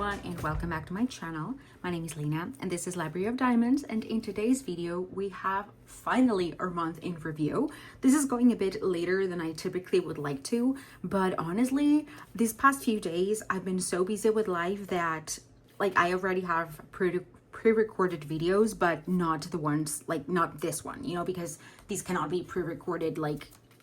everyone, and welcome back to my channel. My name is Lena and this is Library of Diamonds, and in today's video we have finally our month in review. This is going a bit later than I typically would like to, but honestly these past few days I've been so busy with life that I already have pre-recorded videos, but not the ones not this one, because these cannot be pre-recorded,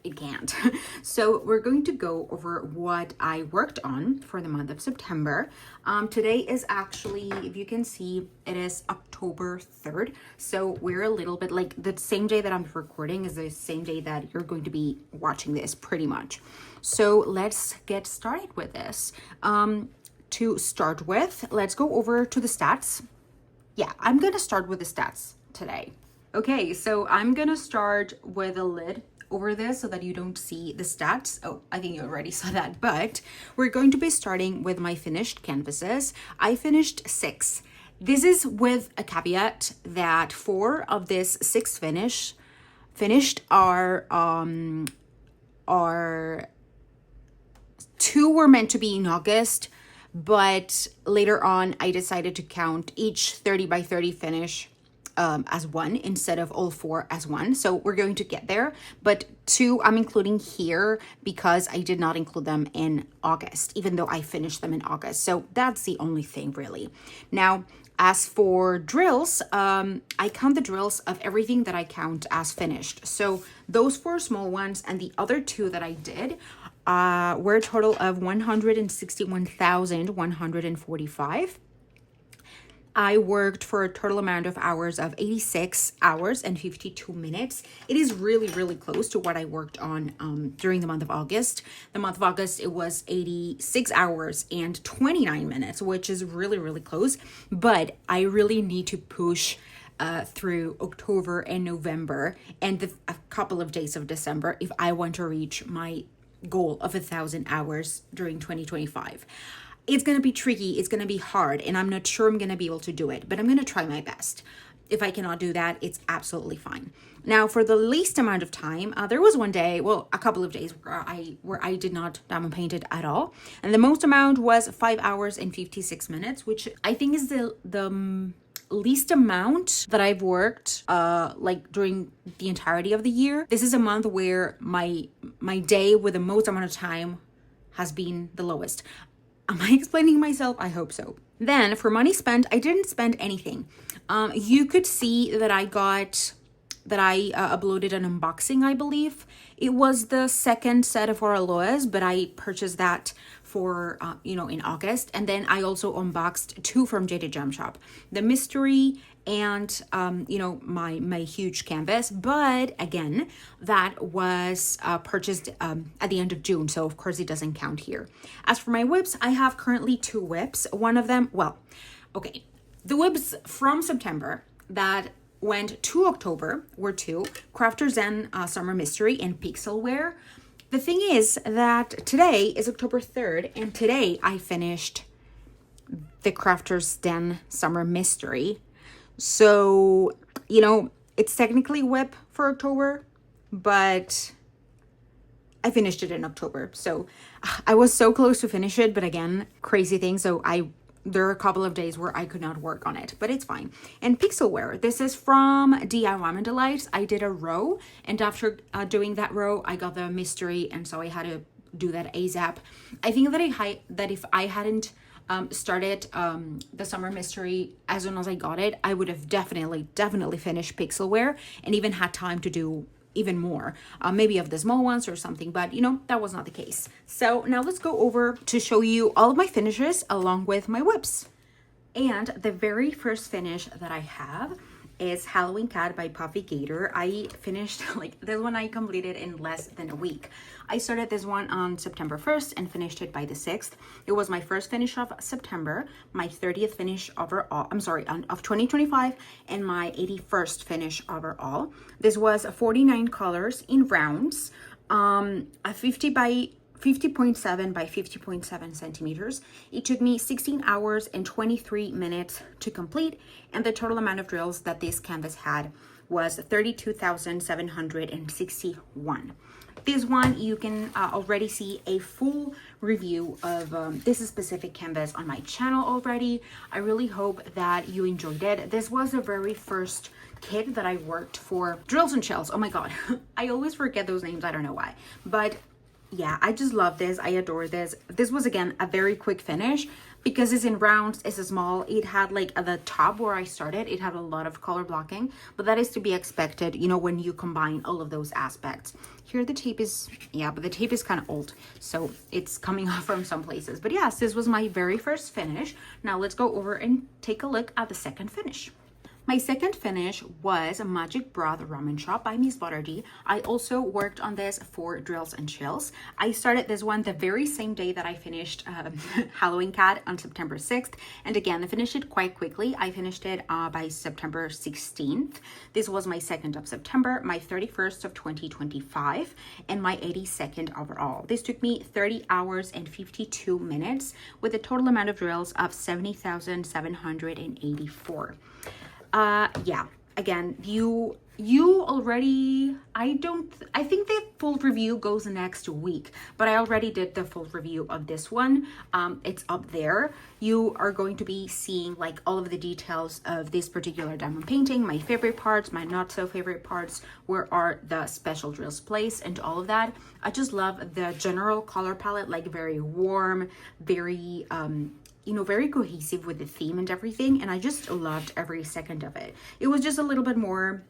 it can't. So we're going to go over what I worked on for the month of September. Today is actually, if you can see, it is October 3rd. So we're a little bit the same day that I'm recording is the same day that you're going to be watching this pretty much. So let's get started with this. To start with, let's go over to the stats. Yeah, I'm gonna start with the stats today. Okay, so I'm gonna start with a lid over this so that you don't see the stats. Oh, I think you already saw that, but we're going to be starting with my finished canvases. I finished 6. This is with a caveat that 4 of this 6 finished are 2 were meant to be in August, but later on I decided to count each 30 by 30 finish as one instead of all 4 as one. So we're going to get there, but 2 I'm including here because I did not include them in August, even though I finished them in August. So that's the only thing really. Now, as for drills, I count the drills of everything that I count as finished. So those 4 small ones and the other 2 that I did were a total of 161,145. I worked for a total amount of hours of 86 hours and 52 minutes. It is really, really close to what I worked on during the month of August. The month of August, it was 86 hours and 29 minutes, which is really, really close. But I really need to push through October and November and a couple of days of December if I want to reach my goal of 1,000 hours during 2025. It's going to be tricky, it's going to be hard, and I'm not sure I'm going to be able to do it, but I'm going to try my best. If I cannot do that, it's absolutely fine. Now, for the least amount of time, there was one day, well, a couple of days where I did not diamond paint it at all. And the most amount was 5 hours and 56 minutes, which I think is the least amount that I've worked during the entirety of the year. This is a month where my day with the most amount of time has been the lowest. Am I explaining myself? I hope so. Then for money spent, I didn't spend anything. You could see that I uploaded an unboxing, I believe. It was the second set of aloes, but I purchased that for, in August. And then I also unboxed 2 from Jaded Gem Shop. The mystery and, my huge canvas. But again, that was purchased at the end of June. So of course it doesn't count here. As for my WIPs, I have currently 2 WIPs. One of them, the WIPs from September that went to October were 2, Crafter Zen Summer Mystery and Pixelware. The thing is that today is October 3rd, and today I finished the Crafter Zen Summer Mystery. So, it's technically WIP for October, but I finished it in October. So I was so close to finish it, but again, crazy thing. So there are a couple of days where I could not work on it, but it's fine. And Pixelware, this is from DIY Delights. I did a row, and after doing that row, I got the mystery, and so I had to do that ASAP. I think that if I hadn't started the summer mystery as soon as I got it, I would have definitely finished Pixelware and even had time to do even more, maybe of the small ones or something, but that was not the case. So now let's go over to show you all of my finishes along with my WIPs. And the very first finish that I have is Halloween Cat by Puffy Gator. I finished this one I completed in less than a week. I started this one on September 1st and finished it by the 6th. It was my first finish of September, my 30th finish overall, of 2025, and my 81st finish overall. This was 49 colors in rounds, a 50.7 by 50.7 centimeters. It took me 16 hours and 23 minutes to complete, and the total amount of drills that this canvas had was 32,761. This one, you can already see a full review of this specific canvas on my channel already. I really hope that you enjoyed it. This was the very first kit that I worked for Drills and Shells. Oh my god, I always forget those names, I don't know why. But yeah, I just love this. I adore this. This was, again, a very quick finish because it's in rounds, it's small. It had, like, at the top where I started, it had a lot of color blocking, but that is to be expected, you know, when you combine all of those aspects. Here the tape is, yeah, but the tape is kind of old, so it's coming off from some places. But yes, this was my very first finish. Now let's go over and take a look at the second finish. My second finish was a Magic Broth Ramen Shop by Miss Butterdy. I also worked on this for Drills and Chills. I started this one the very same day that I finished Halloween Cat on September 6th. And again, I finished it quite quickly. I finished it by September 16th. This was my 2nd of September, my 31st of 2025, and my 82nd overall. This took me 30 hours and 52 minutes with a total amount of drills of 70,784. Yeah, again, you already, I think the full review goes next week, but I already did the full review of this one. It's up there. You are going to be seeing, like, all of the details of this particular diamond painting, my favorite parts, my not so favorite parts, where are the special drills placed, and all of that. I just love the general color palette, like very warm, very, you know, very cohesive with the theme and everything, and I just loved every second of it. It was just a little bit more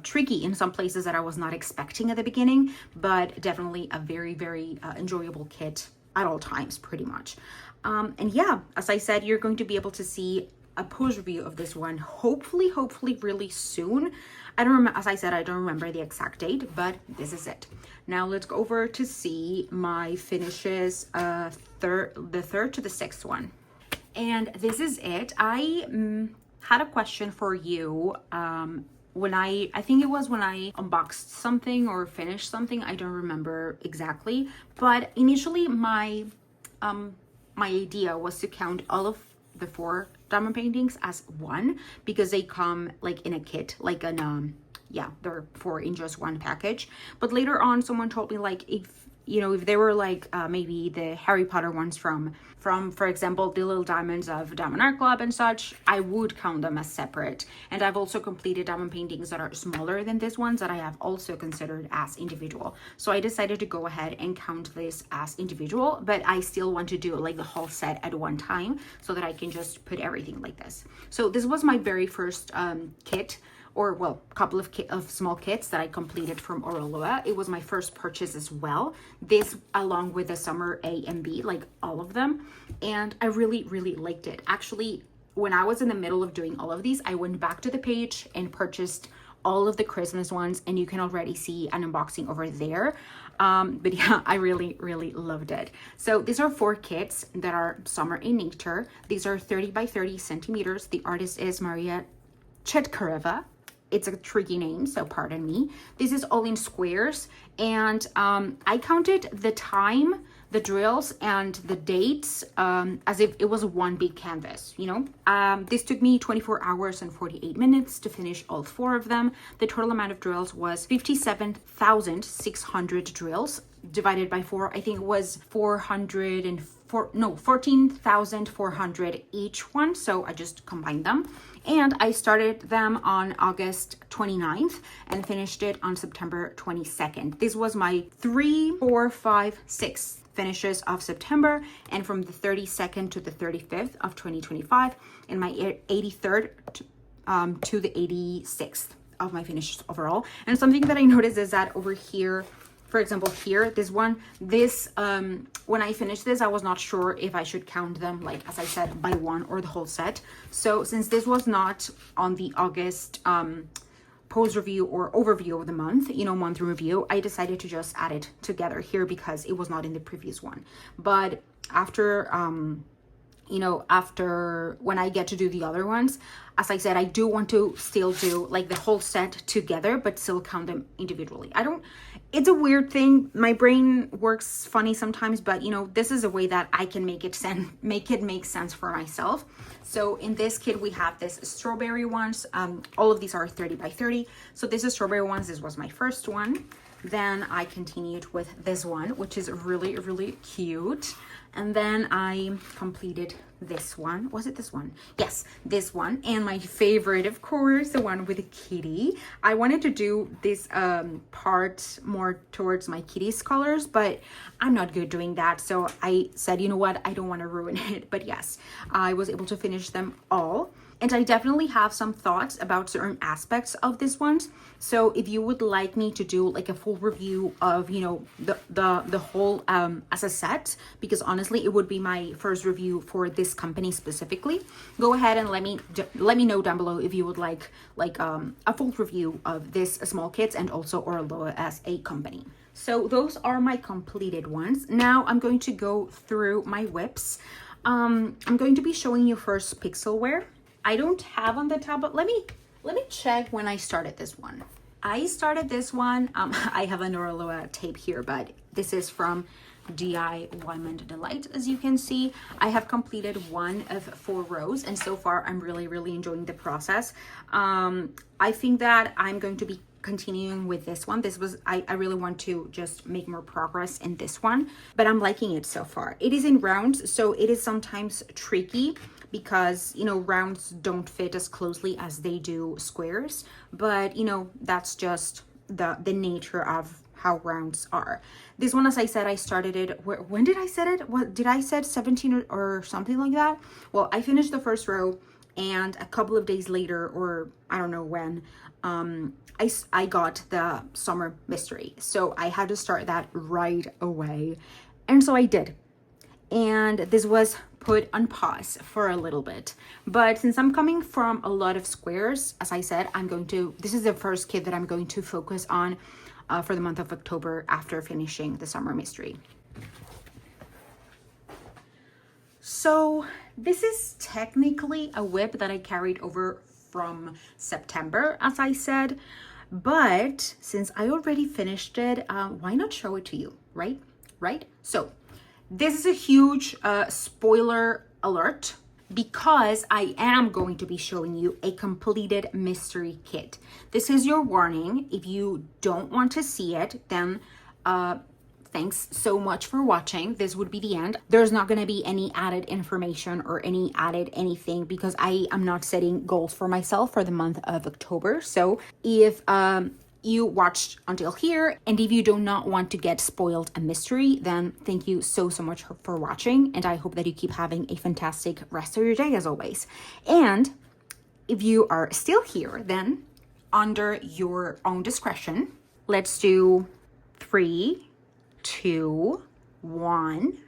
tricky in some places that I was not expecting at the beginning, but definitely a very, very enjoyable kit at all times, pretty much. And yeah, as I said, you're going to be able to see a post review of this one, hopefully really soon. I don't remember, as I said, I don't remember the exact date, but this is it. Now let's go over to see my finishes, the 3rd to the 6th one. And this is it. I had a question for you when I think it was when I unboxed something or finished something. I don't remember exactly. But initially my idea was to count all of the 4 diamond paintings as one, because they come like in a kit, like an yeah, they're 4 in just one package. But later on, someone told me, like, if you know, if they were like maybe the Harry Potter ones from for example the little diamonds of Diamond Art Club and such, I would count them as separate. And I've also completed diamond paintings that are smaller than these ones that I have also considered as individual. So I decided to go ahead and count this as individual, but I still want to do like the whole set at one time so that I can just put everything like this. So this was my very first kit, or well, couple of small kits that I completed from Oroloa. It was my first purchase as well. This along with the Summer A and B, like all of them. And I really liked it. Actually, when I was in the middle of doing all of these, I went back to the page and purchased all of the Christmas ones, and you can already see an unboxing over there. But yeah, I really loved it. So these are 4 kits that are Summer in Nature. These are 30 by 30 centimeters. The artist is Maria Chetkareva. It's a tricky name, so pardon me. This is all in squares, and I counted the time, the drills, and the dates as if it was one big canvas, you know? This took me 24 hours and 48 minutes to finish all 4 of them. The total amount of drills was 57,600 drills divided by 4. I think it was 14,400 each one, so I just combined them. And I started them on August 29th and finished it on September 22nd. This was my 3, 4, 5, 6 finishes of September, and from the 32nd to the 35th of 2025, and my 83rd to the 86th of my finishes overall. And something that I noticed is that over here, for example, here, this one, when I finished this, I was not sure if I should count them, like, as I said, by one or the whole set. So since this was not on the August post review or overview of the month, you know, month review, I decided to just add it together here because it was not in the previous one. But after you know, after when I get to do the other ones. As I said, I do want to still do like the whole set together, but still count them individually. It's a weird thing. My brain works funny sometimes, but you know, this is a way that I can make it make sense for myself. So in this kit, we have this strawberry ones. All of these are 30 by 30. So this is strawberry ones. This was my first one. Then I continued with this one, which is really, really cute. And then I completed this one. Was it this one? Yes, this one. And my favorite, of course, the one with the kitty. I wanted to do this part more towards my kitty's colors, but I'm not good doing that. So I said, you know what? I don't want to ruin it. But yes, I was able to finish them all. And I definitely have some thoughts about certain aspects of this one. So if you would like me to do like a full review of, you know, the whole as a set, because honestly, it would be my first review for this company specifically, go ahead and let me know down below if you would like a full review of this small kits and also Oraloa as a company. So those are my completed ones. Now I'm going to go through my WIPs. I'm going to be showing you first Pixelware. I don't have on the top, but let me check when I started this one. I started this one. I have an Oraloa tape here, but this is from DIY Delight. As you can see, I have completed one of 4 rows, and so far I'm really, really enjoying the process. I think that I'm going to be continuing with this one. I really want to just make more progress in this one, but I'm liking it so far. It is in rounds, so it is sometimes tricky because, you know, rounds don't fit as closely as they do squares, but you know, that's just the nature of how rounds are. This one, as I said, I started it, when did I set it? What did I set 17 or something like that? Well, I finished the first row, and a couple of days later, or I don't know when, I got the summer mystery. So I had to start that right away. And so I did. And this was put on pause for a little bit. But since I'm coming from a lot of squares, as I said, this is the first kit that I'm going to focus on for the month of October after finishing the summer mystery. So this is technically a WIP that I carried over from September, as I said, but since I already finished it, why not show it to you, right? So this is a huge spoiler alert, because I am going to be showing you a completed mystery kit. This is your warning. If you don't want to see it, then thanks so much for watching. This would be the end. There's not going to be any added information or any added anything, because I am not setting goals for myself for the month of October. So if you watched until here, and if you do not want to get spoiled a mystery, then thank you so much for watching, and I hope that you keep having a fantastic rest of your day as always. And if you are still here, then under your own discretion, let's do 3, 2, 1.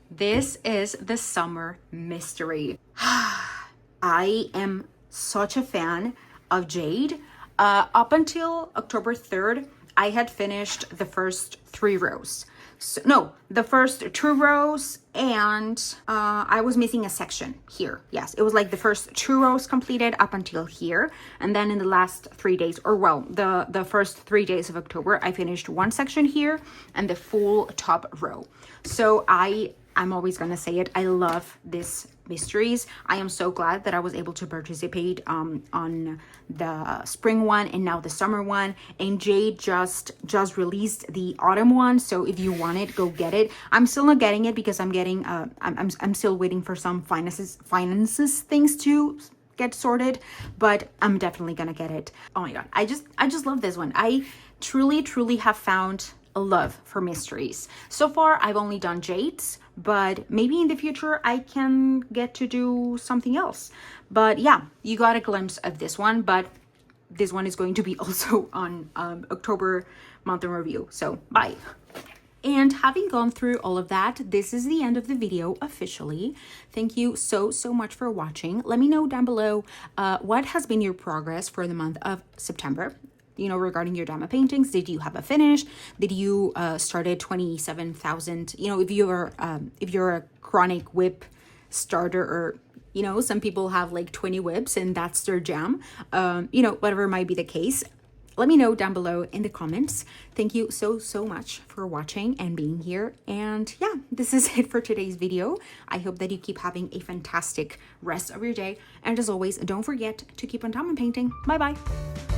This is the summer mystery. I am such a fan of Jade. Up until October 3rd, I had finished the first 3 rows. So, no, the first 2 rows, and I was missing a section here. Yes, it was like the first 2 rows completed up until here, and then in the last 3 days, or well, the first 3 days of October, I finished 1 section here and the full top row. So I'm always gonna say it, I love this mysteries. I am so glad that I was able to participate on the spring one and now the summer one, and Jade just released the autumn one, so if you want it, go get it. I'm still not getting it because I'm getting I'm still waiting for some finances things to get sorted, but I'm definitely gonna get it. Oh my god, I just love this one. I truly have found a love for mysteries. So far, I've only done Jade's, but maybe in the future I can get to do something else. But yeah, you got a glimpse of this one, but this one is going to be also on October month in review. So bye. And having gone through all of that, this is the end of the video officially. Thank you so much for watching. Let me know down below what has been your progress for the month of September. You know, regarding your demo paintings, did you have a finish? Did you started 27,000? You know, if you're a chronic WIP starter, or you know, some people have like 20 WIPs and that's their jam. You know, whatever might be the case, let me know down below in the comments. Thank you so much for watching and being here. And yeah, this is it for today's video. I hope that you keep having a fantastic rest of your day. And as always, don't forget to keep on diamond painting. Bye bye.